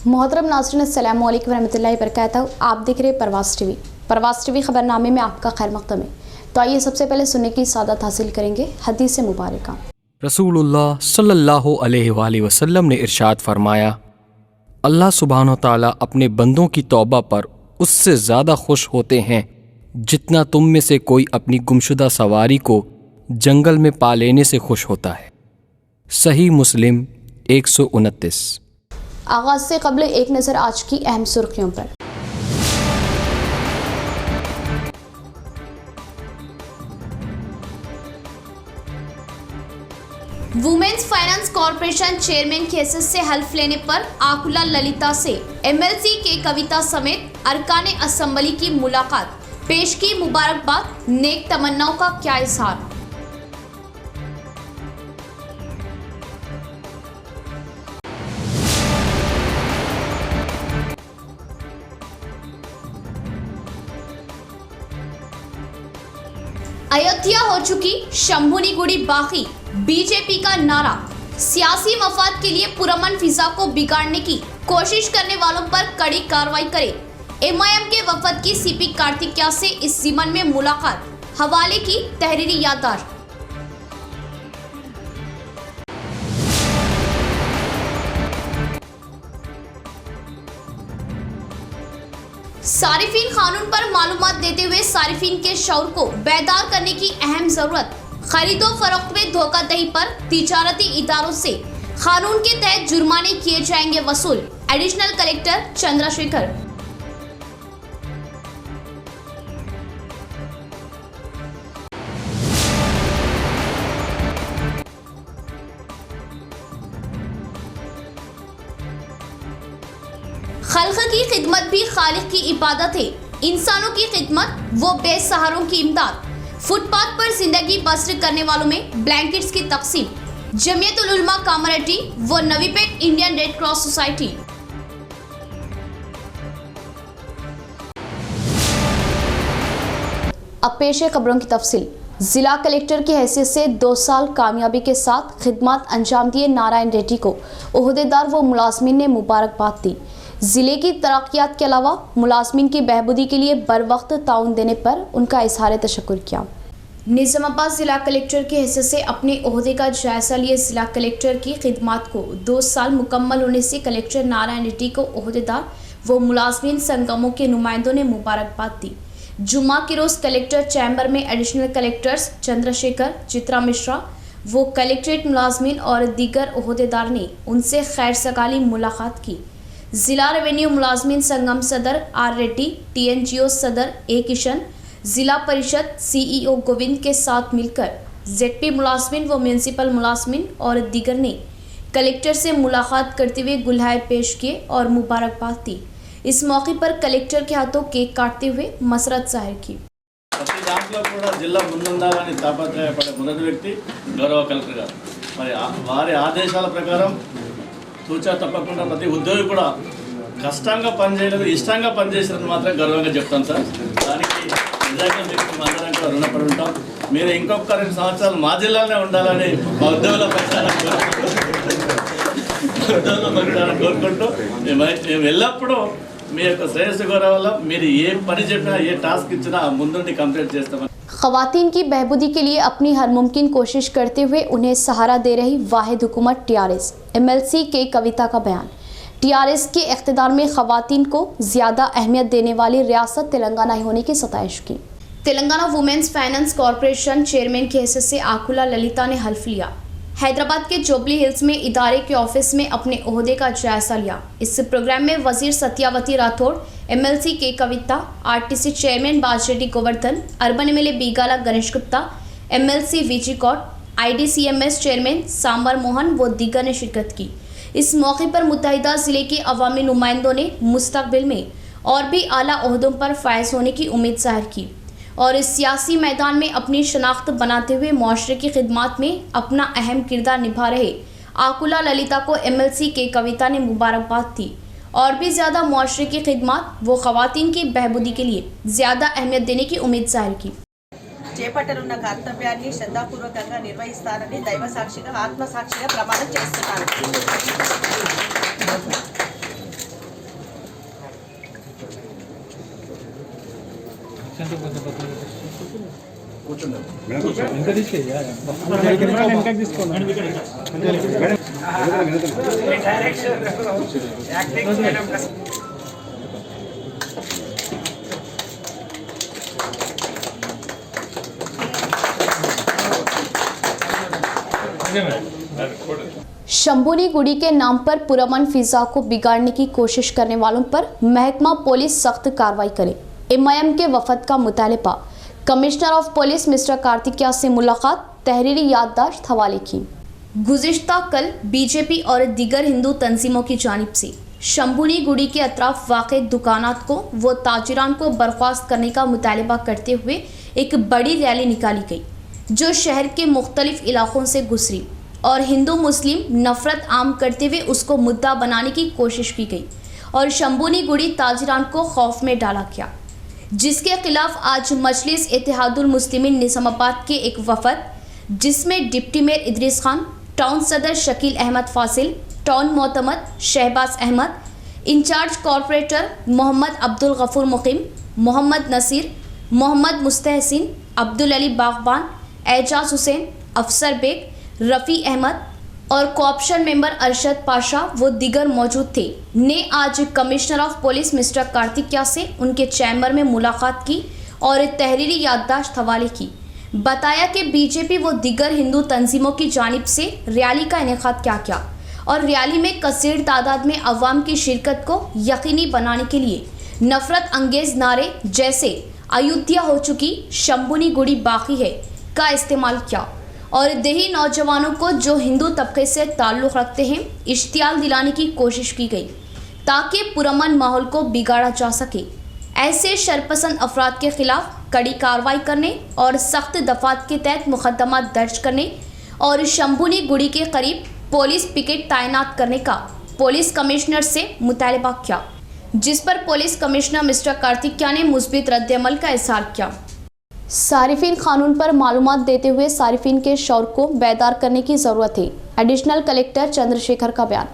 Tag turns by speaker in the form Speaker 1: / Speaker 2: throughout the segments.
Speaker 1: मोहतरम नाज़रीन अस्सलाम वालेकुम रहमतुल्लाहि बरकातहू। आप देख रहे परवास टीवी खबरनामे में आपका खैर मक़दम है। तो आइए सबसे पहले सुनने की सादत हासिल करेंगे हदीस मुबारक।
Speaker 2: रसूलुल्लाह सल्लल्लाहु अलैहि वसल्लम ने इरशाद फरमाया, अल्लाह सुब्हानो ताला अपने बंदों की तौबा पर उससे ज़्यादा खुश होते हैं जितना तुम में से कोई अपनी गुमशुदा सवारी को जंगल में पा लेने से खुश होता है। सही मुस्लिम 129।
Speaker 1: आगाज़ से कबल एक नज़र आज की अहम सुर्खियों पर। वुमेन्स फाइनेंस कॉरपोरेशन चेयरमैन की हैसियत से हल्फ लेने पर आकुला ललिता से एमएलसी के कविता समेत अरकान असेंबली की मुलाकात, पेश की मुबारकबाद, नेक तमन्नाओं का क्या इजहार। अयोध्या हो चुकी, शंभुनी गुड़ी बाकी, बीजेपी का नारा। सियासी मफाद के लिए पुरअमन फिजा को बिगाड़ने की कोशिश करने वालों पर कड़ी कार्रवाई करे। एमआईएम के वफद की सीपी कार्तिकेया से इस ज़िमन में मुलाकात, हवाले की तहरीरी याददाश्त। सारिफीन कानून पर मालूमात देते हुए सारिफीन के शऊर को बेदार करने की अहम जरूरत। खरीदो फरोख्त में धोखाधड़ी पर तिजारती इदारों से कानून के तहत जुर्माने किए जाएंगे वसूल। Additional collector Chandrashekhar. खल्क की खिदमत भी खालिक की इबादत है। इंसानों की खिदमत, वो बेसहारों की इमदाद। फुटपाथ पर जिंदगी बसर करने वालों में ब्लैंकेट्स की तकसीम। जमियतुल उलमा कामरेड्डी व Navipet Indian Red Cross society. अब पेश है खबरों की तफसील। जिला कलेक्टर की हैसियत से 2 साल कामयाबी के साथ खिदमत अंजाम दिए नारायण रेड्डी को ओहदेदार व मुलाजमीन ने मुबारकबाद दी। जिले की तरक्यात के अलावा मुलाजमीन की बहबूदी के लिए बर वक्त ताउन देने पर उनका इजहार तशक्कुर किया। निजामाबाद जिला कलेक्टर की हैसियत से अपने ओहदे का जायजा लिए जिला कलेक्टर की खिदमत को 2 साल मुकम्मल होने से कलेक्टर नारायण रेड्डी को ओहदेदार व मुलाजमीन संगमों के नुमाइंदों ने मुबारकबाद दी। जुम्मा के रोज़ कलेक्टर चैम्बर में एडिशनल कलेक्टर्स चंद्रशेखर, चित्रा मिश्रा वो कलेक्ट्रेट मुलाजमीन और दीगर ओहदेदार ने उनसे खैर सगाली मुलाकात की। जिला रेवेन्यू मुलाजमीन संगम सदर आर रेड्डी, TNGO सदर A किशन, जिला परिषद CEO गोविंद के साथ मिलकर ZP मुलाजमीन व म्यूनसिपल मुलाजमीन और दीगर ने कलेक्टर से मुलाकात करते हुए गुलहार पेश किए और मुबारकबाद दी। इस मौके पर कलेक्टर के हाथों केक काटते हुए मसरत जाहिर की।
Speaker 3: ప్రతి దాంట్లో కూడా జిల్లా ముందుండాలని తాపత్రయపడే మొదటి వ్యక్తి గౌరవ కలెక్టర్ గారు. మరి వారి ఆదేశాల ప్రకారం తూచా తప్పకుండా ప్రతి ఉద్యోగి కూడా కష్టంగా పనిచేయలేదు, ఇష్టంగా పనిచేసినందుకు మాత్రం గర్వంగా చెప్తాను సార్. దానికి నిజంగా మీకు అందరం కూడా రుణపడి ఉంటాం. మీరు ఇంకొక 2 సంవత్సరాలు మా జిల్లాలోనే ఉండాలని మా ఉద్యోగుల పక్షాన కోరుకుంటూ మేము ఎల్లప్పుడూ మీ యొక్క శ్రేయస్సు గౌరవాల మీరు ఏ పని చెప్పినా ఏ టాస్క్ ఇచ్చినా ముందుండి కంప్లీట్ చేస్తామని।
Speaker 1: ख़वातीन की बहबूदी के लिए अपनी हर मुमकिन कोशिश करते हुए उन्हें सहारा दे रही वाहिद हुकूमत TRS। MLC के कविता का बयान। TRS के इख्तिदार में ख़वातीन को ज़्यादा अहमियत देने वाली रियासत तेलंगाना ही होने की सताइश की। Telangana women's finance corporation chairman की हैसियत से आकुला ललिता ने हल्फ लिया। हैदराबाद के जुबली हिल्स में इदारे के ऑफिस में अपने ओहदे का जायजा लिया। इस प्रोग्राम में वजीर Satyawati Rathod, MLC K Kavitha, RTC chairman Bajireddy Govardhan, urban MLA Bigala Ganesh Gupta, MLC VG Goud, IDCMS chairman Sambar Mohan व दीगर ने शिरकत की। इस मौके पर मुत्तहिदा ज़िले के अवामी नुमाइंदों ने मुस्तकबिल में और भी आला ओहदों पर फायज होने की उम्मीद जाहिर की और इस सियासी मैदान में अपनी शनाख्त बनाते हुए मुआशरे की खिदमत में अपना अहम किरदार निभा रहे आकुला ललिता को MLC के कविता ने मुबारकबाद दी और भी ज़्यादा मुआशरे की खिदमत व ख़वातीन की बहबूदी के लिए ज़्यादा अहमियत देने की उम्मीद जाहिर की।
Speaker 4: చేపట్టనున్న కర్తవ్యాన్ని శ్రద్ధాపూర్వకంగా నిర్వహిస్తానని దైవ సాక్షిగా ఆత్మ సాక్షిగా ప్రమాణం చేస్తున్నాను।
Speaker 1: शंभुनी गुड़ी के नाम पर पुरअमन फिजा को बिगाड़ने की कोशिश करने वालों पर महकमा पुलिस सख्त कार्रवाई करे। एमआईएम के वफद का मुतालबा। Commissioner of police mister Kartikeya से मुलाकात, तहरीरी याददाश्त हवाले की। गुज़िश्ता कल बीजेपी और दीगर हिंदू तंजीमों की जानिब से शंभुनी गुड़ी के अतराफ वाक़ दुकानात को व ताजिरान को बर्खास्त करने का मुतालबा करते हुए एक बड़ी रैली निकाली गई, जो शहर के मुख्तलिफ इलाकों से गुजरी और हिंदू मुस्लिम नफरत आम करते हुए उसको मुद्दा बनाने की कोशिश की गई और शंभुनी गुड़ी ताजिरान को खौफ में डाला गया, जिसके खिलाफ आज मजलिस इत्तेहादुल मुस्लिमीन निज़ामाबाद के एक वफद, जिसमें deputy mayor Idris Khan, town सदर शकील अहमद फासिल, टाउन मोतमद शहबाज अहमद, इंचार्ज कॉरपोरेटर मोहम्मद अब्दुल गफूर मुकीम, मोहम्मद नसीर, मोहम्मद मुस्तहसिन, अब्दुल अली बागबान, एजाज हुसैन, अफसर बेग, रफ़ी अहमद और कोऑप्शन मेंबर अरशद पाशा व दीगर मौजूद थे, ने आज commissioner of police mister Kartikeya से उनके चैम्बर में मुलाकात की और तहरीरी याददाश्त हवाले की। बताया कि बीजेपी व दीगर हिंदू तंजीमों की जानिब से रैली का इनेकाद किया और रैली में कसीर तादाद में अवाम की शिरकत को यकीनी बनाने के लिए नफरत अंगेज नारे जैसे अयोध्या हो चुकी, शंभुनी गुड़ी बाकी है का इस्तेमाल किया और देही नौजवानों को जो हिंदू तबके से ताल्लुक़ रखते हैं इश्तियाल दिलाने की कोशिश की गई ताकि पुरअमन माहौल को बिगाड़ा जा सके। ऐसे शरपसंद अफराद के खिलाफ कड़ी कार्रवाई करने और सख्त दफात के तहत मुकदमा दर्ज करने और शंभुनी गुड़ी के करीब पुलिस पिकेट तैनात करने का पुलिस कमिश्नर से मुतालबा किया, जिस पर पुलिस कमिश्नर मिस्टर कार्तिकेया ने मुस्बित रद्द-ए-अमल का इज़हार किया। सारिफिन कानून पर मालूमात देते हुए सारिफिन के शौर को बेदार करने की ज़रूरत है। एडिशनल कलेक्टर चंद्रशेखर का बयान।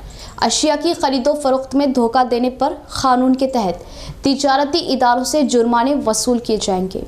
Speaker 1: अशिया की खरीदो फरोख्त में धोखा देने पर कानून के तहत तिजारती इदारों से जुर्माने वसूल किए जाएंगे।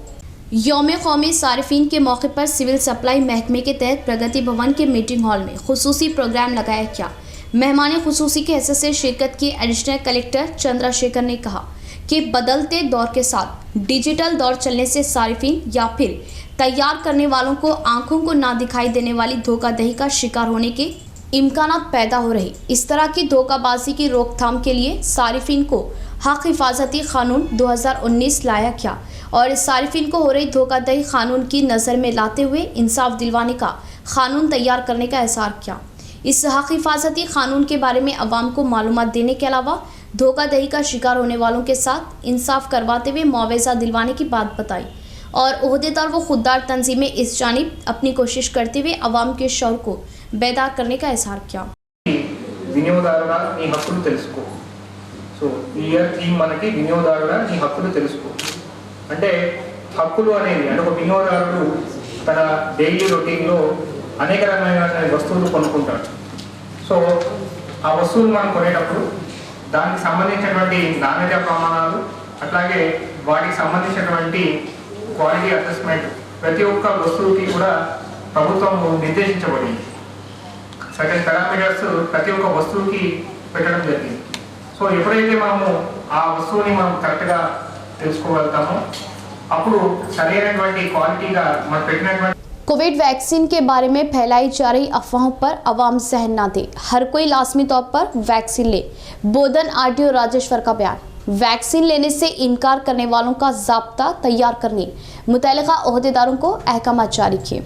Speaker 1: यौम कौमी सारिफिन के मौके पर सिविल सप्लाई महकमे के तहत प्रगति भवन के मीटिंग हॉल में खुसूसी प्रोग्राम लगाया गया। मेहमान खुसूसी के हैसियत से शिरकत की एडिशनल कलेक्टर चंद्रशेखर ने कहा कि बदलते दौर के साथ डिजिटल दौर चलने से सारिफिन या फिर तैयार करने वालों को आंखों को ना दिखाई देने वाली धोखाधड़ी का शिकार होने के इम्कानात पैदा हो रहे। इस तरह की धोखाबाजी की रोकथाम के लिए सारिफिन को हक हिफाजती कानून 2019 लाया गया और सारिफिन को हो रही धोखाधड़ी कानून की नज़र में लाते हुए इंसाफ दिलवाने का कानून तैयार करने का इज़हार किया। इस हक हिफाजती कानून के बारे में अवाम को मालूमात देने के अलावा धोखाधड़ी का शिकार होने वालों के साथ इंसाफ करवाते हुए मुआवजा दिलवाने की बात बताई और ओहदेदार व खुददार तंजीमें इस जानिब अपनी कोशिश करते हुए अवाम के शौर को बेदार करने का इज़हार किया।
Speaker 5: వినియోగదారుడా నీ హక్కులు తెలుసుకో। సో ఈ ఇయర్ థీమ్ మనకి వినియోగదారుడా నీ హక్కులు తెలుసుకో అంటే హక్కులు అనేది అంటే ఒక వినియోగదారుడు తన డైలీ రొటీన్లో అనేక రకమైన వస్తువులు కొనుక్కుంటాడు। సో ఆ వస్తువులు మనం కొనేటప్పుడు దానికి సంబంధించినటువంటి నాణ్యత ప్రమాణాలు అట్లాగే వాటికి సంబంధించినటువంటి క్వాలిటీ అసెస్మెంట్ ప్రతి ఒక్క వస్తువుకి కూడా ప్రభుత్వం నిర్దేశించబడింది। సర్టెన్ పారామీటర్స్ ప్రతి ఒక్క వస్తువుకి పెట్టడం జరిగింది। సో ఎప్పుడైతే మనము ఆ వస్తువుని మనం కరెక్ట్గా తెలుసుకోగలుగుతామో అప్పుడు సరైనటువంటి క్వాలిటీగా మనం పెట్టినటువంటి
Speaker 1: कोविड वैक्सीन के बारे में फैलाई जा रही अफवाहों पर अवाम जहन ना दे, हर कोई लाजमी तौर पर वैक्सीन ले। बोधन आरटीओ राजेश्वर का बयान। वैक्सीन लेने से इनकार करने वालों का ज़ाब्ता तैयार करने मुतल्लिका ओहदेदारों को अहकाम जारी किए।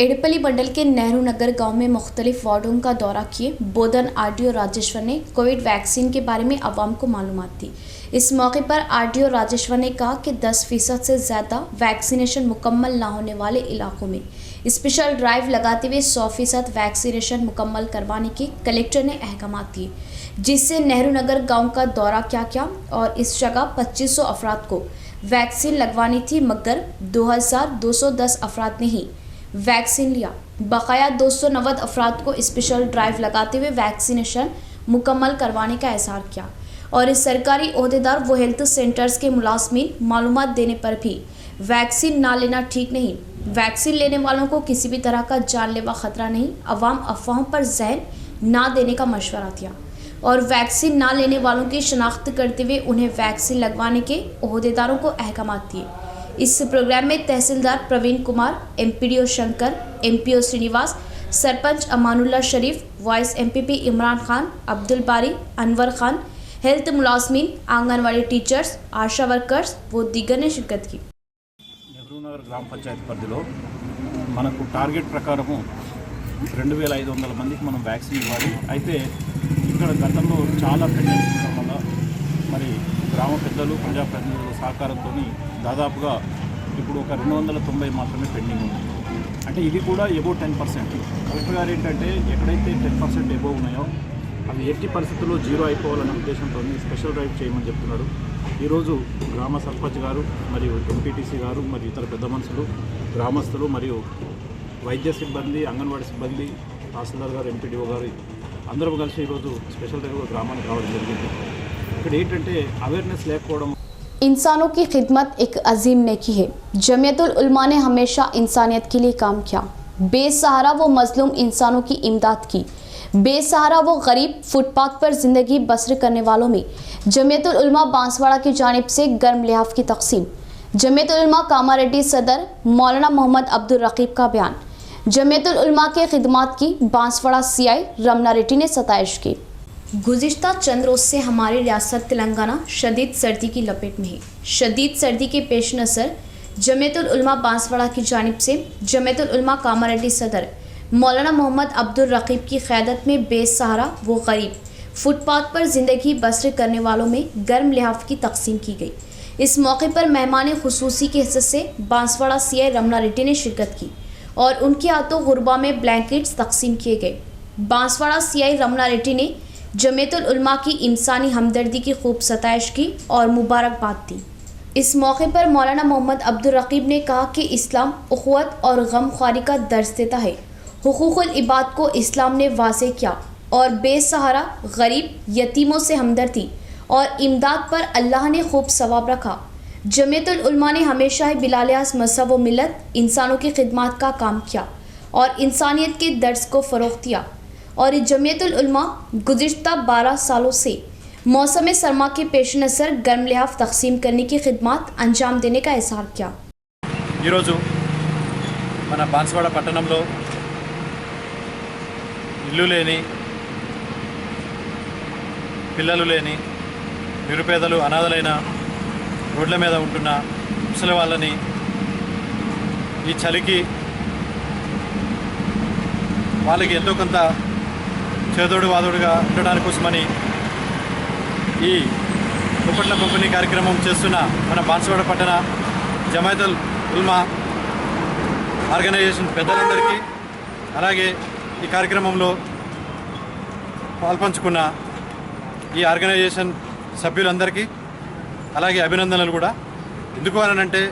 Speaker 1: एड़पली मंडल के नेहरू नगर गांव में मुख्तलिफ वार्डों का दौरा किए बोधन आरटीओ राजेश्वर ने कोविड वैक्सीन के बारे में अवाम को मालूमात दी। इस मौके पर आरटीओ राजेश्वर ने कहा कि 10% से ज़्यादा वैक्सीनेशन मुकम्मल ना होने वाले इलाकों में स्पेशल ड्राइव लगाते हुए 100% वैक्सीनेशन मुकम्मल करवाने के कलेक्टर ने अहकाम दिए, जिससे नेहरू नगर गाँव का दौरा किया और इस जगह 2500 अफराद को वैक्सीन लगवानी थी, मगर 2210 अफराद ने ही वैक्सीन लिया। बकाया 290 अफराद को स्पेशल ड्राइव लगाते हुए वैक्सीनेशन मुकम्मल करवाने का इज़हार किया और इस सरकारी ओहदेदार व हेल्थ सेंटर्स के मुलाजमीन मालूमात देने पर भी वैक्सीन ना लेना ठीक नहीं। वैक्सीन लेने वालों को किसी भी तरह का जानलेवा खतरा नहीं। अवाम अफवाहों पर जहन ना देने का मशवरा दिया और वैक्सीन ना लेने वालों की शनाख्त करते हुए उन्हें वैक्सीन लगवाने के ओहदेदारों को अहकामात दिए। इस प्रोग्राम में तहसीलदार प्रवीण कुमार, एमपीडीओ शंकर, एमपीओ श्रीनिवास, सरपंच अमानुल्लाह शरीफ, वाइस एमपीपी इमरान खान, अब्दुल बारी, अनवर खान, हेल्थ मुलाजमीन, आंगनवाड़ी टीचर्स, आशा वर्कर्स व दीगर ने शिरकत की।
Speaker 6: నెహ్రూ నగర్ గ్రామ పంచాయతీ పరిధిలో మనకు టార్గెట్ ప్రకారము 2500 మందికి మనం వ్యాక్సిన్ ఇవ్వాలి. అయితే ఇక్కడ గతంలో చాలా పెండెన్స్ ఉండడం వల్ల మరి గ్రామ పెద్దలు, ప్రజాప్రతినిధుల సహకారంతో దాదాపుగా ఇప్పుడు ఒక 290 మాత్రమే పెండింగ్ ఉంది. అంటే ఇది కూడా ఎబో 10%. కలెక్టర్ గారు ఏంటంటే ఎక్కడైతే 10% ఎబో ఉన్నాయో అవి ఎట్టి పరిస్థితుల్లో జీరో అయిపోవాలనే ఉద్దేశంతో స్పెషల్ డ్రైవ్ చేయమని చెప్తున్నారు. ఈరోజు గ్రామ సర్పంచ్ గారు మరియు ఎంపీటీసీ గారు మరియు ఇతర పెద్ద మనుషులు, గ్రామస్తులు మరియు వైద్య సిబ్బంది, అంగన్వాడీ సిబ్బంది, తహసీల్దార్ గారు, ఎంపీడీఓ గారు అందరూ కలిసి ఈరోజు స్పెషల్ డ్రైవ్ గ్రామానికి రావడం జరిగింది. ఇక్కడ ఏంటంటే అవేర్నెస్ లేకపోవడం।
Speaker 1: इंसानों की खिदमत एक अजीम नेकी है। जमीयतुल उलमा ने हमेशा इंसानियत के लिए काम किया। बेसहारा व मजलूम इंसानों की इमदाद की। बेसहारा व गरीब फुटपाथ पर ज़िंदगी बसर करने वालों में जमीयतुल उलमा बांसवाड़ा की जानिब से गर्म लिहाफ की तकसीम। जमीयतुल उलमा कामारेड्डी सदर मौलाना मोहम्मद अब्दुल रकीब का बयान। जमीयतुल उलमा के खिदमात की बांसवाड़ा सीआई रमना रेड्डी ने सताइश की। गुज़िश्ता चंद रोज़ से हमारी रियासत तेलंगाना शदीद सर्दी की लपेट में है। शदीद सर्दी के पेश नज़र जमीयतुल उलमा बांसवाड़ा की जानिब से जमीयतुल उलमा कामारेड्डी सदर मौलाना मोहम्मद अब्दुल रकीब की क़यादत में बेसहारा व गरीब फुटपाथ पर ज़िंदगी बसर करने वालों में गर्म लिहाफ की तकसीम की गई। इस मौके पर मेहमान खुसूसी के हिस्से से बांसवाड़ा सीआई रमना रेड्डी ने शिरकत की और उनके हाथों गुरबा में ब्लैंकेट्स तकसीम किए गए। बांसवाड़ा सीआई रमना रेड्डी ने जमीयतुल उलमा की इंसानी हमदर्दी की खूब सताइश की और मुबारकबाद दी। इस मौके पर मौलाना मोहम्मद अब्दुल रकीब ने कहा कि इस्लाम उख़्वत और गमख्वारी का दर्स देता है। हुकूकुल इबाद को इस्लाम ने वाज़ेह किया और बेसहारा, गरीब, यतीमों से हमदर्दी और इमदाद पर अल्लाह ने खूब सवाब रखा। जमीयतुल उलमा ने हमेशा ही बिलालिहाज़ मज़हब व मिलत इंसानों की खिदमत का काम किया और इंसानियत के दर्स को फ़रोग़ दिया और जमीयतुल उलमा गुज़िश्ता 12 सालों से मौसम सरमा के पेश नज़र गर्म लिहाफ तकसीम करने की खिदमत अंजाम देने का इज़हार किया।
Speaker 6: ఈరోజు మన బాన్స్వాడ పట్టణంలో ఇల్లు లేని, పిల్లలు లేని, నిరుపేదలు, అనాథలైన, రోడ్ల మీద ఉంటున్న ముసలి వాళ్ళని ఈ చలికి వాళ్ళకి ఎంతో కొంత చేదోడు వాదోడుగా ఉండడానికి కోసమని ఈ దుప్పట్ల పంపిణీ కార్యక్రమం చేస్తున్న మన బాన్స్వాడ పట్టణ జమాయతుల్ ఉల్మా ఆర్గనైజేషన్ పెద్దలందరికీ, అలాగే ఈ కార్యక్రమంలో పాల్పంచుకున్న ఈ ఆర్గనైజేషన్ సభ్యులందరికీ అలాగే అభినందనలు కూడా. ఎందుకు అనంటే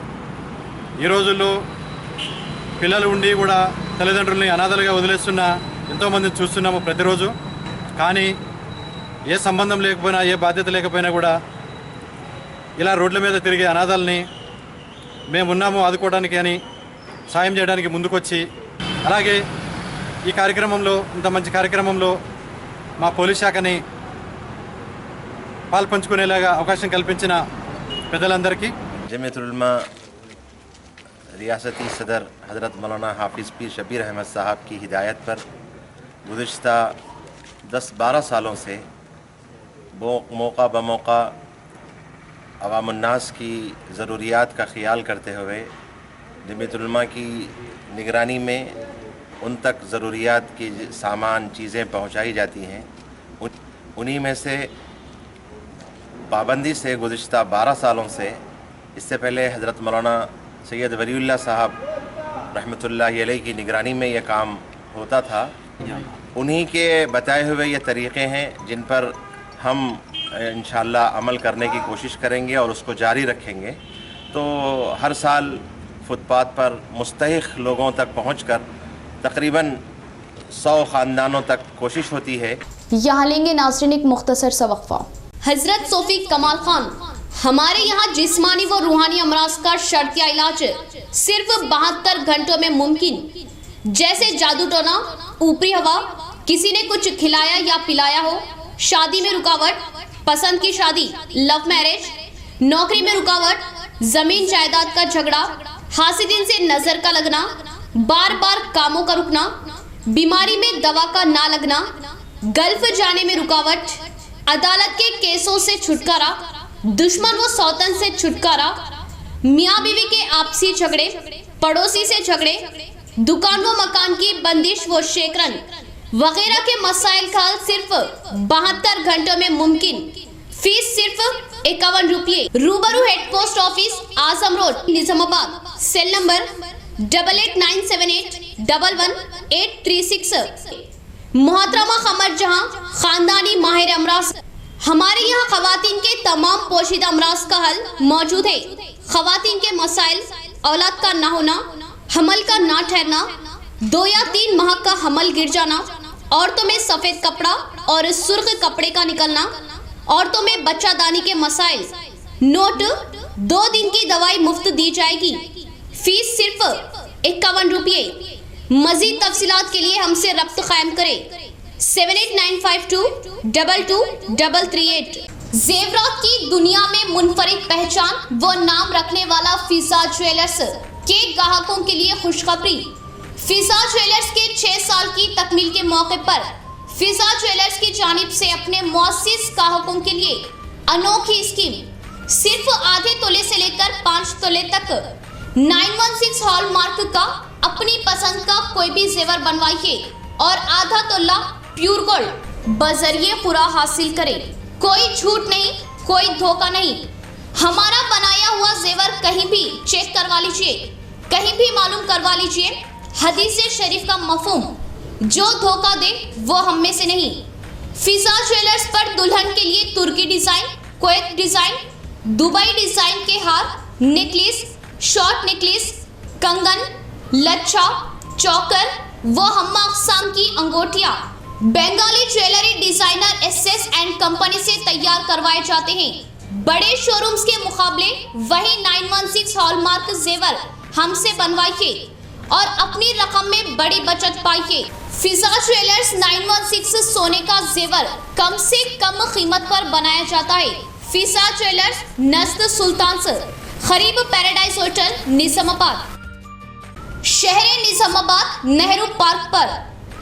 Speaker 6: ఈ రోజుల్లో పిల్లలు ఉండి కూడా తల్లిదండ్రుల్ని అనాథలుగా వదిలేస్తున్న ఎంతోమందిని చూస్తున్నాము ప్రతిరోజు. కానీ ఏ సంబంధం లేకపోయినా, ఏ బాధ్యత లేకపోయినా కూడా ఇలా రోడ్ల మీద తిరిగే అనాథల్ని మేమున్నాము ఆదుకోవడానికి అని సాయం చేయడానికి ముందుకొచ్చి, అలాగే ఈ కార్యక్రమంలో, ఇంత మంచి కార్యక్రమంలో మా పోలీస్ శాఖని పాల్పంచుకునేలాగా అవకాశం కల్పించిన పెద్దలందరికీ,
Speaker 7: जमीयतुल उलमा रियासती सदर हज़रत मौलाना हाफिज़ पीर शबीर अहमद साहब की हिदायत पर गुज़िश्ता 10-12 सालों से मौका ब मौका अवामुन्नास की ज़रूरियात का ख़याल करते हुए जमीयतुल उलमा की निगरानी में उन तक ज़रूरियात की सामान, चीज़ें पहुँचाई जाती हैं। उन्हीं में से पाबंदी से गुज़िश्ता 12 सालों से, इससे पहले हज़रत मौलाना सैयद वलीउल्लाह साहब रहमतुल्लाहि अलैह की निगरानी में यह काम होता था। उन्हीं के बताए हुए ये तरीक़े हैं जिन पर हम इंशाअल्लाह अमल करने की कोशिश करेंगे और उसको जारी रखेंगे। तो हर साल फुटपाथ पर मुस्तहिक़ लोगों तक पहुंचकर तकरीबन 100 ख़ानदानों तक कोशिश होती है।
Speaker 1: यहाँ लेंगे नाज़रीन एक मुख्तसर सा वक्फा। हज़रत सोफ़ी कमाल खान हमारे यहाँ जिस्मानी व रूहानी अमराज का शर्तिया इलाज सिर्फ 72 घंटों में मुमकिन। जैसे जादू टोना, ऊपरी हवा, किसी ने कुछ खिलाया या पिलाया हो, शादी में रुकावट, पसंद की शादी, लव मैरिज, नौकरी में रुकावट, जमीन जायदाद का झगड़ा, हासिदिन से नजर का लगना, बार बार कामों का रुकना, बीमारी में दवा का ना लगना, गल्फ जाने में रुकावट, अदालत के केसों से छुटकारा, दुश्मन व सौतन से छुटकारा, मियाँ बीवी के आपसी झगड़े, पड़ोसी से झगड़े, दुकान व मकान की बंदिश व शेकरन वगैरह के मसाइल का हल सिर्फ 72 घंटों में मुमकिन। फीस सिर्फ 51 रुपये। रूबरू head post office, Azam road, Nizamabad. Cell number 8897811836। मोहतरमा कमर जहां, खानदानी माहिर अमराज। हमारे यहाँ खवातीन के तमाम पोशीदा अमराज का हल मौजूद है। खवातीन के मसाइल, औलाद का ना होना, हमल का ना ठहरना, 2 या 3 माह का हमल गिर जाना, औरतों में सफेद कपड़ा और सुर्ख कपड़े का निकलना, औरतों में बच्चादानी के मसाइल। नोट, 2 दिन की दवाई मुफ्त दी जाएगी। फीस सिर्फ 51 रुपये। मजीद तफसीलात के लिए हमसे रब्त कायम करें 7895222338। जेवरात की दुनिया में मुनफरिद पहचान व नाम रखने वाला फिजा ज्वेलर्स के ग्राहकों के लिए खुशखबरी। फिजा ज्वेलर्स के 6 साल की तकमील के मौके पर फिजा ज्वेलर्स की जानिब से अपने मुअस्सिस ग्राहकों के लिए अनोखी स्कीम। सिर्फ आधे तोले से लेकर 5 तोले तक 916 हॉलमार्क का अपनी पसंद का कोई भी जेवर बनवाइए और आधा तोला प्योर गोल्ड बजरिए पूरा हासिल करें। कोई झूठ नहीं, कोई धोखा नहीं। हमारा बनाया हुआ जेवर कहीं भी चेक करवा लीजिए, कहीं भी मालूम करवा लीजिए। हदीस शरीफ का मफहूम, जो धोखा दे वो हम में से नहीं। फिजा ज्वेलर्स पर दुल्हन के लिए तुर्की design, Kuwait design, Dubai design के हार, नेकलेस, शॉर्ट नेकलेस, कंगन, लच्छा, चौकर व हम्मा अक़साम की अंगूठियां Bengali jewellery designer SS and company से तैयार करवाए जाते हैं। बड़े शोरूम्स के मुकाबले वही 916 हॉलमार्क जेवर हमसे बनवाइए और अपनी रकम में बड़ी बचत पाइए। फिजा ज्वेलर्स 916 सोने का जेवर कम से कम कीमत पर बनाया जाता है। फिजा ज्वेलर्स नज़द सुल्तान से करीब पैराडाइज होटल, निजामाबाद। शहर निजामाबाद नेहरू पार्क पर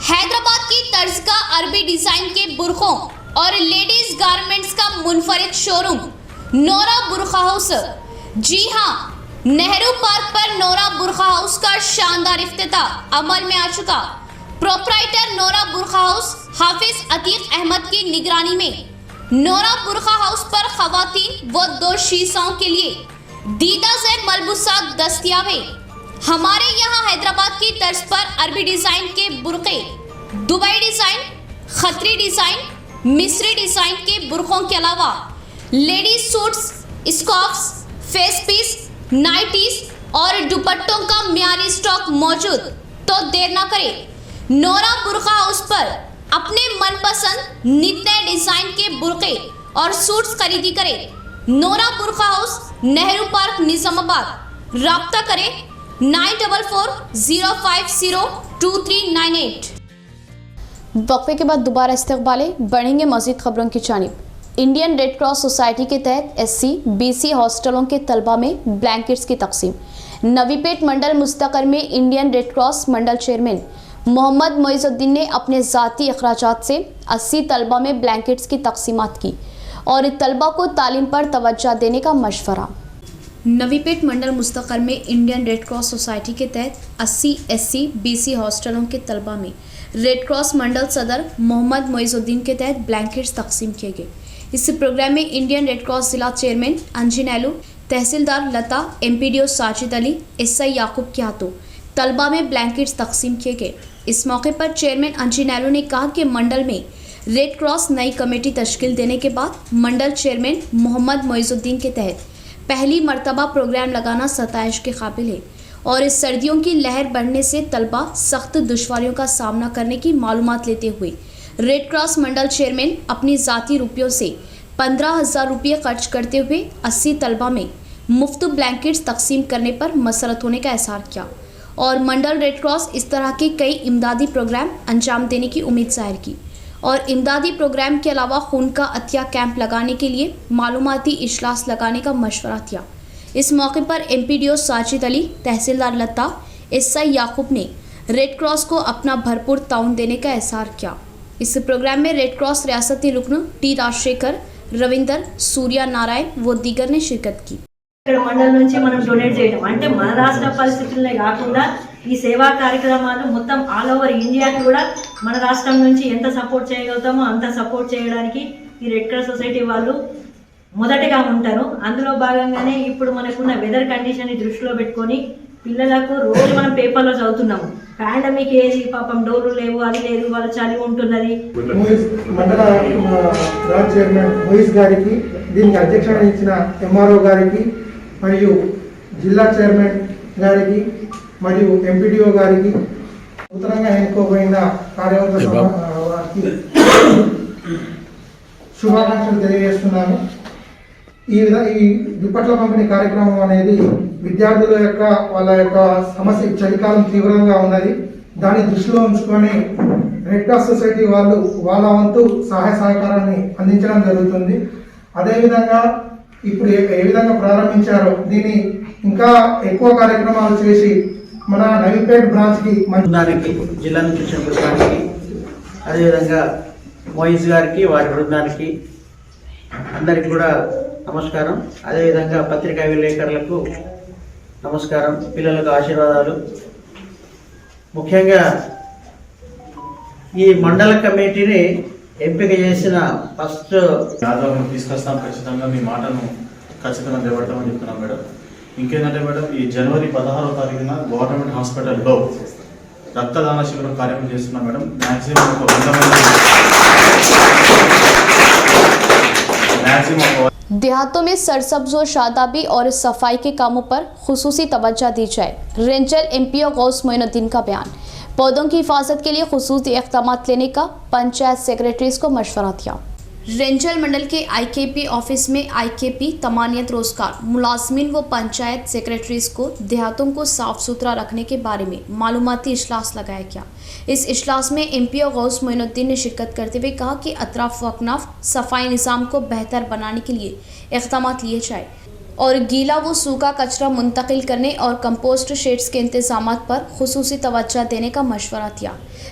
Speaker 1: हैदराबाद की तर्ज का अरबी डिजाइन के बुरखों और लेडीज गारमेंट्स का मुनफरिद शोरूम नोरा बुरखा हाउस। जी हाँ, नेहरू पार्क पर नोरा बुरखा हाउस का शानदार इफ्तिताह अमल में आ चुका। प्रोप्राइटर नोरा बुरखा हाउस हाफिज अतीक अहमद की निगरानी में नोरा बुरखा हाउस पर खवातीन व 2 शीशाओं के लिए दीदा ज़ेर मलबूसात दस्तयाब है। हमारे यहाँ हैदराबाद की तर्ज पर अरबी डिजाइन के बुरके, दुबई डिजाइन, खतरी डिजाइन, मिस्री डिजाइन के बुरकों के अलावा ladies suits, scarves, face piece, nighties और दुपट्टों का मियारी स्टॉक मौजूद। तो देर ना करें, नोरा बुरखा हाउस पर अपने मनपसंद नित नए डिजाइन के बुरके और सूट्स खरीदी करें। नोरा बुरखा हाउस, नेहरू पार्क, निजामाबाद। राब्ता करें 9440502398। वक्फे के बाद दोबारा इस्तकबाले बढ़ेंगे मज़ीद खबरों की जानिब। इंडियन रेड क्रॉस सोसाइटी के तहत SC BC हॉस्टलों के तलबा में ब्लैंकेट्स की तकसीम। नवीपेट मंडल मुस्तकर में इंडियन रेड क्रॉस मंडल चेयरमैन मोहम्मद मोइजुद्दीन ने अपने ज़ाती अखराजात से 80 तलबा में ब्लैंकेट्स की तकसीमात की और तलबा को तालीम पर तवज्जो देने का मशवरा। नवीपेट मंडल मुस्तकर में इंडियन रेड क्रॉस सोसाइटी के तहत 80 SC BC हॉस्टलों के तलबा में रेड क्रॉस मंडल सदर मोहम्मद मोइजुद्दीन के तहत ब्लैंकेट्स तकसीम किए गए। इस प्रोग्राम में इंडियन रेड क्रॉस जिला चेयरमैन अंजिनैलू, तहसीलदार लता, MPDO साजिद अली, SI याकूब के हाथों तलबा में ब्लैंकेट्स तकसीम किए गए। इस मौके पर चेयरमैन अंजिनैलू ने कहा कि मंडल में रेड क्रॉस नई कमेटी तश्कील देने के बाद मंडल चेयरमैन मोहम्मद मोइजुद्दीन के तहत पहली मर्तबा प्रोग्राम लगाना सताइश के काबिल है और इस सर्दियों की लहर बढ़ने से तलबा सख्त दुश्वारियों का सामना करने की मालूमात लेते हुए रेड क्रॉस मंडल चेयरमैन अपनी ज़ाती रुपयों से 15,000 रुपये खर्च करते हुए 80 तलबा में मुफ्त ब्लैंकेट्स तकसीम करने पर मसरत होने का एहसार किया और मंडल रेड क्रॉस इस तरह के कई इमदादी प्रोग्राम अंजाम देने की उम्मीद जाहिर की और इमदादी प्रोग्राम के अलावा खून का अतिया कैंप लगाने के लिए मालूमाती इजलास लगाने का मशवरा दिया। इस मौके पर MPDO साजिद अली, तहसीलदार लता, SI याकूब ने रेड क्रॉस को अपना भरपूर ताउन देने का एहसार किया। इस प्रोग्राम में रेड क्रॉस रियासती रुकन T राजशेखर, रविंदर, सूर्या नारायण व दीगर ने शिरकत की।
Speaker 8: ఇక్కడ మండలం నుంచి మనం డొనేట్ చేయడం అంటే మన రాష్ట్ర పరిస్థితులనే కాకుండా ఈ సేవా కార్యక్రమాలు మొత్తం ఆల్ ఓవర్ ఇండియాకి కూడా మన రాష్ట్రం నుంచి ఎంత సపోర్ట్ చేయగలుగుతామో అంత సపోర్ట్ చేయడానికి ఈ రెడ్ క్రాస్ సొసైటీ వాళ్ళు మొదటగా ఉంటారు। అందులో భాగంగానే ఇప్పుడు మనకున్న వెదర్ కండిషన్ని దృష్టిలో పెట్టుకొని పిల్లలకు రోజు మనం పేపర్లో చదువుతున్నాము పాండమిక్ ఏది పాపం డోర్లు లేవు అది లేదు వాళ్ళ చలి ఉంటున్నది।
Speaker 9: మండల రాజ్ చైర్మన్ మోయిస్ గారికి, దీనికి అధ్యక్షత ఇచ్చిన MRO గారికి మరియు జిల్లా చైర్మన్ గారికి మరియు MPDO గారికి నూతనంగా ఎన్నుకోబడిన కార్యవర్గ వారికి శుభాకాంక్షలు తెలియజేస్తున్నాను। ఈ దుప్పట్ల పంపిణీ కార్యక్రమం అనేది విద్యార్థుల యొక్క వాళ్ళ యొక్క సమస్య చలికాలం తీవ్రంగా ఉన్నది, దాన్ని దృష్టిలో ఉంచుకొని రెడ్ క్రాస్ సొసైటీ వాళ్ళు వాళ్ళ వంతు సహాయ సహకారాన్ని అందించడం జరుగుతుంది। అదేవిధంగా ఇప్పుడు ఏ విధంగా ప్రారంభించారో దీన్ని ఇంకా ఎక్కువ కార్యక్రమాలు చేసి మన నవీపేట్ బ్రాంచ్కి
Speaker 10: బృందానికి, జిల్లా నుంచి వచ్చిన బృందానికి, అదేవిధంగా మోయిస్ గారికి, వారి బృందానికి అందరికి కూడా నమస్కారం। అదేవిధంగా పత్రికా విలేకరులకు నమస్కారం, పిల్లలకు ఆశీర్వాదాలు। ముఖ్యంగా ఈ మండల కమిటీని ఎంపిక చేసిన ఫస్ట్
Speaker 6: ఆధారం తీసుకొస్తాం, ఖచ్చితంగా మీ మాటను ఖచ్చితంగా నిలబడతామని చెప్తున్నాం మేడం। ఇంకేంటంటే మేడం, ఈ జనవరి 16వ తారీఖున గవర్నమెంట్ హాస్పిటల్లో రక్తదాన శిబిరం కార్యక్రమం చేస్తున్నాం మేడం। మ్యాక్సిమం ఒక 100 మంది
Speaker 1: देहातों में सरसब्ज व शादाबी और सफाई के कामों पर खुसूसी तवज्जो दी जाए। रेंजर MPO गौस मोइनुद्दीन का बयान। पौधों की हिफाजत के लिए खुसूसी इक़दाम लेने का पंचायत सेक्रेटरीज को मशवरा दिया। रेंजर मंडल के IKP ऑफिस में IKP तमानियत रोजगार मुलाजमीन व पंचायत सेक्रेटरीज को देहातों को साफ सुथरा रखने के बारे में मालूमाती इजलास लगाया गया। इस इजलास में MPO गौस मोइनुद्दीन ने शिरकत करते हुए कहा कि अतराफ व अकनाफ सफाई निज़ाम को बेहतर बनाने के लिए इक़दाम लिए जाए और गीला व सूखा कचरा मुंतकिल करने और कंपोस्ट शेड्स के इंतजाम पर खुसूसी तवज्जो देने का मशवरा दिया।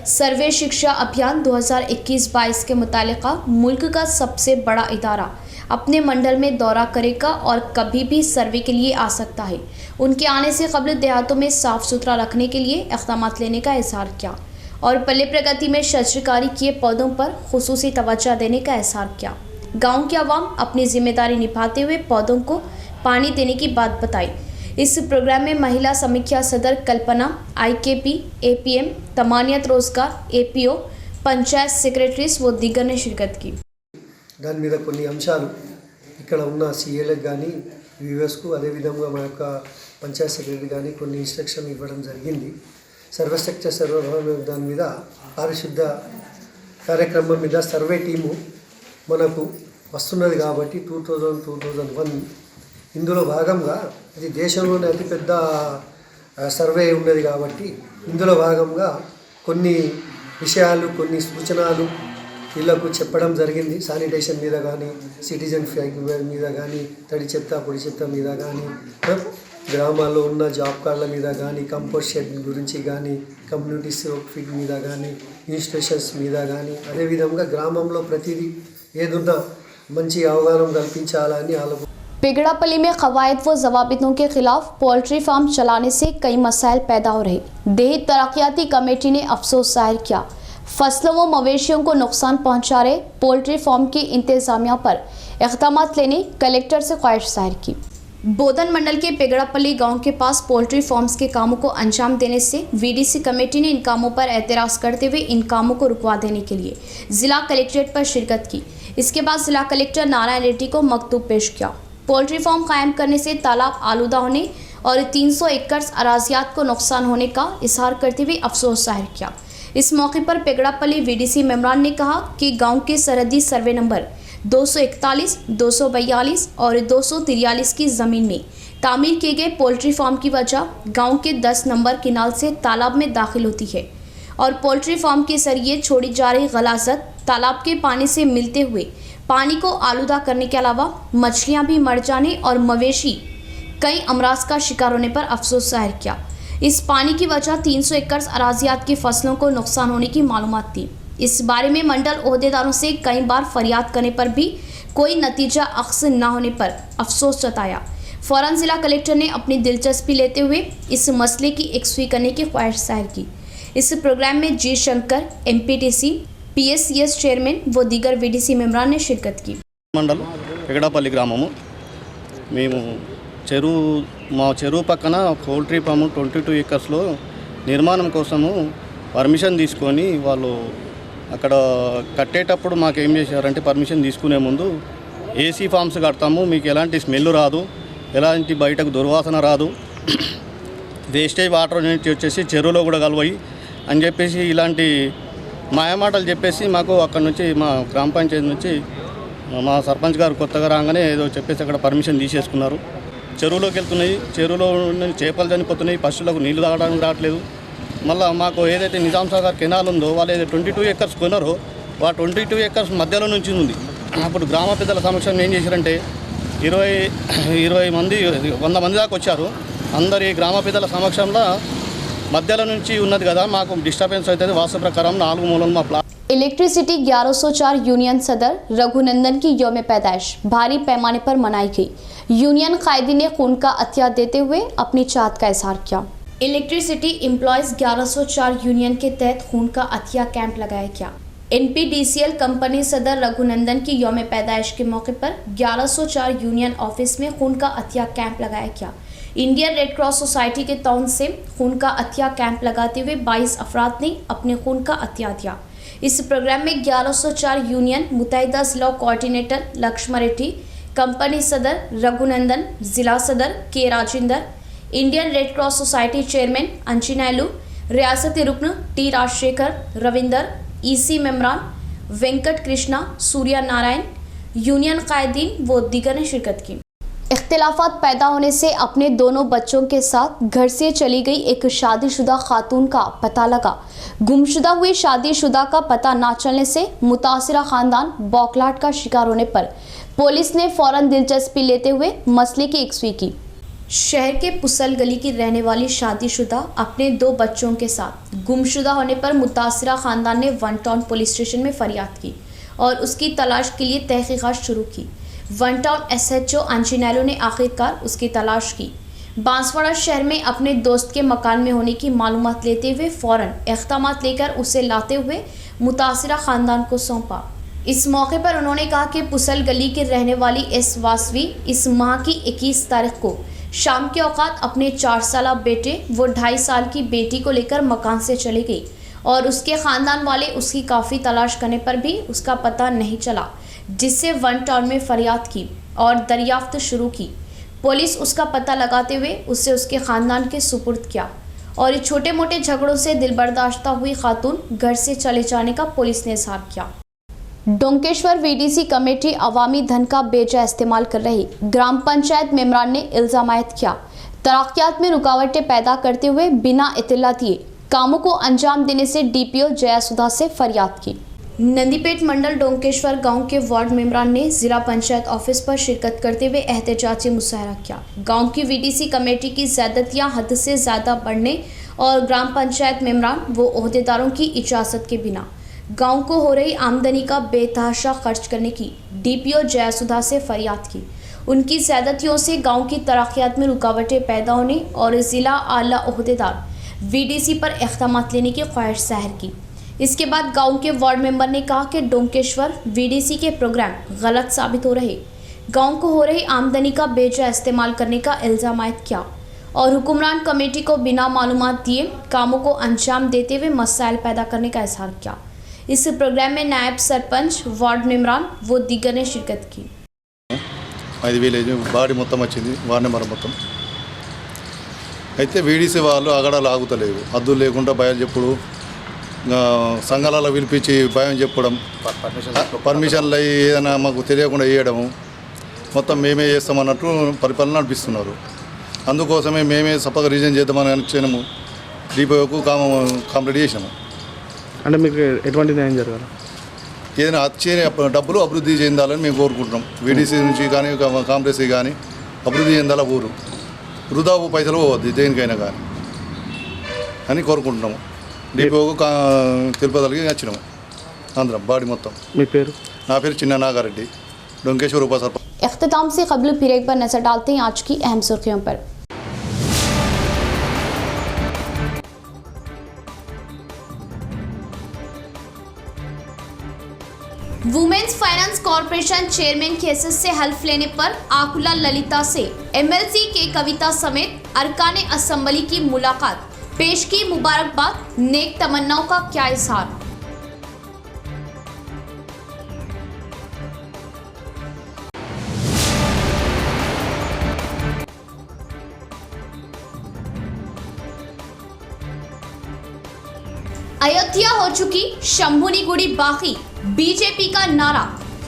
Speaker 1: सर्वे शिक्षा अभियान 2021-22 के मुतालिका मुल्क का सबसे बड़ा इदारा अपने मंडल में दौरा करेगा और कभी भी सर्वे के लिए आ सकता है। उनके आने से कबल देहातों में साफ सुथरा रखने के लिए इक़दाम लेने का इज़हार किया और पल्ले प्रगति में शजरकारी किए पौधों पर खुसूसी तवज्जो देने का इज़हार किया। गाँव के अवाम अपनी जिम्मेदारी निभाते हुए पौधों को पानी देने की बात बताई। इस प्रोग्राम में महिला समीक्षा सदर कल्पना, IKP, APM, तमानियत रोजगार, APO, पंचायत सेक्रेटरीज व दीगर ने शिरकत की।
Speaker 11: దాని మీద కొన్ని అంశాలు ఇక్కడ ఉన్న CAలకు కానీ వ్యూవర్స్కు అదేవిధంగా మా యొక్క పంచాయత్ సెక్రటరీ కానీ కొన్ని ఇన్స్ట్రక్షన్ ఇవ్వడం జరిగింది। సర్వశక్తి సర్వభౌమ దాని మీద పారిశుద్ధ కార్యక్రమం మీద సర్వే టీము మనకు వస్తున్నది కాబట్టి 2001 ఇందులో భాగంగా ఇది దేశంలోనే అతిపెద్ద సర్వే ఉన్నది కాబట్టి ఇందులో భాగంగా కొన్ని విషయాలు, కొన్ని సూచనలు వీళ్ళకు చెప్పడం జరిగింది। శానిటేషన్ మీద కానీ, సిటిజన్ ఫీడ్బ్యాక్ మీద కానీ, తడి చెత్త పొడి చెత్త మీద కానీ, గ్రామాల్లో ఉన్న జాబ్ కార్డుల మీద కానీ, కంపోస్ట్ షెడ్ గురించి కానీ, కమ్యూనిటీ సోప్ ఫీడ్ మీద కానీ, ఇన్స్టిట్యూషన్స్ మీద కానీ, అదేవిధంగా గ్రామంలో ప్రతిదీ ఏదున్నా మంచి అవగాహన కల్పించాలని ఆలోచన।
Speaker 1: पिगड़ापल्ली में कवायद व जवाबितों के खिलाफ पोल्ट्री फार्म चलाने से कई मसाइल पैदा हो रहे। देही तरक्याती कमेटी ने अफसोस जाहिर किया। फसलों व मवेशियों को नुकसान पहुंचा रहे पोल्ट्री फार्म की इंतजामिया पर इक़दाम लेने कलेक्टर से ख्वाहिश जाहिर की। बोधन मंडल के पिगड़ापल्ली गांव के पास पोल्ट्री फार्म्स के कामों को अंजाम देने से VDC कमेटी ने इन कामों पर एतराज़ करते हुए इन कामों को रुकवा देने के लिए ज़िला कलेक्ट्रेट पर शिरकत की। इसके बाद ज़िला कलेक्टर नारायण रेड्डी को मकतूब पेश किया। पोल्ट्री फार्म कायम करने से तालाब आलूदा होने और 300 एकड़ अराजियात को नुकसान होने का इजहार करते हुए अफसोस जाहिर किया। इस मौके पर पिगड़ापल्ली VDC मेमरान ने कहा कि गांव के सरहदी सर्वे नंबर 241, 242 और 243 की ज़मीन में तामीर किए गए पोल्ट्री फार्म की वजह गांव के 10 नंबर किनाल से तालाब में दाखिल होती है और पोल्ट्री फार्म के जरिए छोड़ी जा रही गलाजत तालाब के पानी से मिलते हुए पानी को आलूदा करने के अलावा मछलियां भी मर जाने और मवेशी कई अमराज का शिकार होने पर अफसोस जाहिर किया। इस पानी की वजह 300 एकड़ अराजियात की फसलों को नुकसान होने की मालूमात थी। इस बारे में मंडल ओहदेदारों से कई बार फरियाद करने पर भी कोई नतीजा अख्ज़ न होने पर अफसोस जताया। फ़ौरन ज़िला कलेक्टर ने अपनी दिलचस्पी लेते हुए इस मसले की यकसुई करने की ख्वाहिश जाहिर की। इस प्रोग्राम में जी शंकर, MPTC, PSCS चेयरमैन व दीगर VDC मेंबरान ने शिरकत की।
Speaker 12: మండలం ఎగడాపల్లి గ్రామము మేము మా చెరువు పక్కన పౌల్ట్రీ ఫామ్ 22 ఎకర్స్లో నిర్మాణం కోసము పర్మిషన్ తీసుకొని వాళ్ళు అక్కడ కట్టేటప్పుడు మాకు ఏం చేశారంటే పర్మిషన్ తీసుకునే ముందు AC ఫామ్స్ కడతాము, మీకు ఎలాంటి స్మెల్ రాదు, ఎలాంటి బయటకు దుర్వాసన రాదు, వేస్టేజ్ వాటర్ నుంచి వచ్చేసి చెరువులో కూడా కలవయి అని చెప్పేసి ఇలాంటి మాయమాటలు చెప్పేసి మాకు అక్కడ నుంచి మా గ్రామ పంచాయతీ నుంచి మా సర్పంచ్ గారు కొత్తగా రాగానే ఏదో చెప్పేసి అక్కడ పర్మిషన్ తీసేసుకున్నారు. చెరువులోకి వెళ్తున్నాయి, చెరువులో చేపలు చనిపోతున్నాయి, పశువులకు నీళ్లు తాగడానికి రావట్లేదు. మళ్ళీ మాకు ఏదైతే నిజాం సాగర్ కెనాల్ ఉందో వాళ్ళు ఏదైతే 22 ఎకర్స్ కొన్నారో ఆ 22 ఎకర్స్ మధ్యలో నుంచి ఉంది. అప్పుడు గ్రామ పెద్దల సమక్షంలో ఏం చేశారంటే 20 మంది 100 మంది దాకా వచ్చారు. అందరి గ్రామ పెద్దల సమక్షంలో మధ్యలో నుంచి ఉన్నది కదా మాకు డిస్టర్బెన్స్ అవుతుంది, వాస్తు ప్రకారం 4 మూలలు మా
Speaker 1: इलेक्ट्रिसिटी 1104 यूनियन सदर रघुनंदन की यौम पैदाइश भारी पैमाने पर मनाई गई। यूनियन कायदी ने खून का अतिया देते हुए अपनी चाहत का इजहार किया। इलेक्ट्रिसिटी एम्प्लॉयज़ 1104 यूनियन के तहत खून का अतिया कैंप लगाया गया। NPDCL कंपनी सदर रघुनंदन की यौम पैदाइश के मौके पर 1104 यूनियन ऑफिस में खून का अतिया कैंप लगाया गया। इंडियन रेड क्रॉस सोसाइटी के तौर से खून का अतिया कैंप लगाते हुए 22 अफराद ने अपने खून का अतिया दिया। इस प्रोग्राम में 1104 यूनियन मुतहदा जिला कोऑर्डिनेटर लक्ष्मण रेड्डी, कंपनी सदर रघुनंदन, जिला सदर K Rajender, Indian Red Cross Society chairman Anchinaylu, रियासती रुकन T राजशेखर, रविंदर, EC मेम्बरान वेंकट कृष्णा, सूर्या नारायण, यूनियन कायदीन व दीगर ने शिरकत की। इख्तिलाफात पैदा होने से अपने दोनों बच्चों के साथ घर से चली गई एक शादीशुदा खातून का पता लगा। गुमशुदा हुई शादीशुदा का पता न चलने से मुतासिरा खानदान बौखलाहट का शिकार होने पर पुलिस ने फौरन दिलचस्पी लेते हुए मसले की यकसुई की। शहर के पुसल गली की रहने वाली शादीशुदा अपने 2 बच्चों के साथ गुमशुदा होने पर मुतासिरा खानदान ने 1 टाउन पुलिस स्टेशन में फरियाद की और उसकी तलाश के लिए तहकीकात शुरू की। 1 टाउन SHO अंचिनायलू ने आखिरकार उसकी तलाश की। बांसवाड़ा शहर में अपने दोस्त के मकान में होने की मालूमात लेते हुए फ़ौरन इक़दामात लेकर उसे लाते हुए मुतासिरा ख़ानदान को सौंपा। इस मौके पर उन्होंने कहा कि पुसल गली के रहने वाली S वासवी इस माह की 21 तारीख को शाम के औकात अपने 4 साला बेटे व 2.5 साल की बेटी को लेकर मकान से चली गई और उसके ख़ानदान वाले उसकी काफ़ी तलाश करने पर भी उसका पता नहीं चला, जिससे 1 टाउन में फरियाद की और दरियाफ्त शुरू की। पुलिस उसका पता लगाते हुए उसे उसके ख़ानदान के सुपुर्द किया और छोटे मोटे झगड़ों से दिलबर्दाश्ता हुई खातून घर से चले जाने का पुलिस ने इजहार किया। डोंकेश्वर VDC कमेटी अवामी धन का बेजा इस्तेमाल कर रही ग्राम पंचायत मेम्बरान ने इल्ज़ाम आयद किया। तरक्यात में रुकावटें पैदा करते हुए बिना इत्तला दिए कामों को अंजाम देने से DPO जयासुधा से फरियाद की। नंदीपेट मंडल डोंकेश्वर गांव के वार्ड मेंबरान ने जिला पंचायत ऑफिस पर शिरकत करते हुए एहतजाजी मुजाहरा किया। गांव की VDC कमेटी की ज़्यादतियां हद से ज़्यादा बढ़ने और ग्राम पंचायत मेंबरान व ओहदेदारों की इजाज़त के बिना गांव को हो रही आमदनी का बेतहाशा खर्च करने की DPO जयासुधा से फरियाद की। उनकी ज़्यादतियों से गाँव की तरक्यात में रुकावटें पैदा होने और ज़िला आला ओहदेदार VDC पर इक़दामात लेने की ख्वाहिश जाहिर की। इसके बाद गांव के वार्ड मेंबर ने कहा कि डोंकेश्वर VDC के प्रोग्राम गलत साबित हो रहे, गांव को हो रही आमदनी का बेजा इस्तेमाल करने का इल्ज़ाम आयद किया और हुक्मरान कमेटी को बिना मालूमात दिए कामों को अंजाम देते हुए मसाइल पैदा करने का इजहार किया। इस प्रोग्राम में नायब सरपंच, वार्ड मेंबरान व दीगर ने शिरकत की।
Speaker 13: బాడీ మొత్తం వచ్చింది, వార్డు నెంబర్ మొత్తం అయితే VDC వాళ్ళు అగడాలు ఆగుతలేవు, అద్దులు లేకుండా బయలు చెప్పుడు సంఘాలలో పిలిపించి భయం చెప్పడం, పర్మిషన్లు అయ్యి ఏదైనా మాకు తెలియకుండా చేయడము, మొత్తం మేమే చేస్తామన్నట్టు పరిపాలన నడిపిస్తున్నారు. అందుకోసమే మేమే సపగా రీజన్ చేద్దామని అనుకున్నాము. డిపోకు కంప్లీట్ చేసాము.
Speaker 6: అంటే మీకు ఎటువంటి న్యాయం జరగాలి?
Speaker 13: ఏదైనా వచ్చే డబ్బులు అభివృద్ధి చెందాలని మేము కోరుకుంటున్నాం. వీడీసీ నుంచి కానీ కాంగ్రెస్ కానీ అభివృద్ధి చెందాలా, ఊరు వృధా పైసలు పోవద్దు దేనికైనా కానీ అని కోరుకుంటున్నాము. డిపోకు తిరుపతికి వచ్చినాము అందరం బాడీ మొత్తం.
Speaker 6: మీ పేరు?
Speaker 13: నా పేరు చిన్న నాగారెడ్డి, डोंकेश्वर उपसरपंच।
Speaker 1: इख्तिताम से कबल फिर एक बार नजर डालते हैं आज की अहम सुर्खियों पर। वुमेन्स फाइनेंस कॉरपोरेशन चेयरमैन के हैसियत से हल्फ लेने पर आकुला ललिता से एमएलसी के कविता समेत अरकान असेंबली की मुलाकात, पेश की मुबारकबाद, नेक तमन्नाओं का क्या इजहार। अयोध्या हो चुकी, शंभुनी गुड़ी बाकी, बीजेपी का नारा।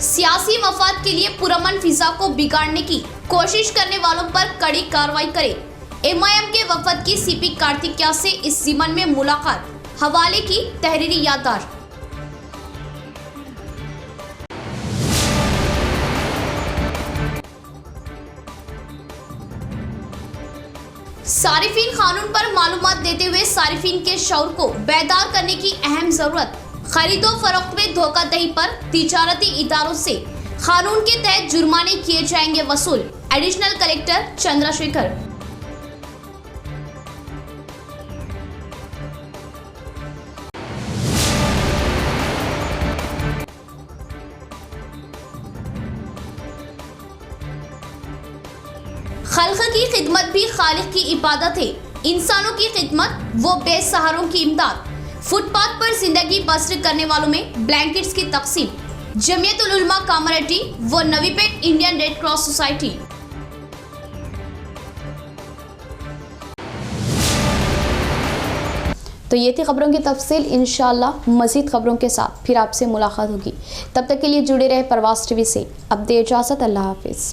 Speaker 1: सियासी मफाद के लिए पुरअमन फिजा को बिगाड़ने की कोशिश करने वालों पर कड़ी कार्रवाई करे। एमआईएम के वफद की सीपी कार्तिकेया से इस ज़िमन में मुलाकात, हवाले की तहरीरी याददाश्त। सारिफीन कानून पर मालूमात देते हुए सारिफीन के शऊर को बेदार करने की अहम जरूरत। खरीदो फरोख्त में धोखाधड़ी पर तिजारती इदारों से कानून के तहत जुर्माने किए जाएंगे वसूल। Additional collector Chandrashekhar. खल्क की खिदमत भी खालिक की इबादत है। इंसानों की खिदमत, वो बेसहारों की इमदाद। फुटपाथ पर जिंदगी बसर करने वालों में ब्लैंकेट्स की तकसीम। जमियतुल उलमा कामरेड्डी व Navipet Indian Red Cross society. तो ये थी खबरों की तफसील। इंशाअल्लाह मजीद खबरों के साथ फिर आपसे मुलाकात होगी। तब तक के लिए जुड़े रहे परवास टीवी से। अब दे इजाज़त, अल्लाह हाफिज़।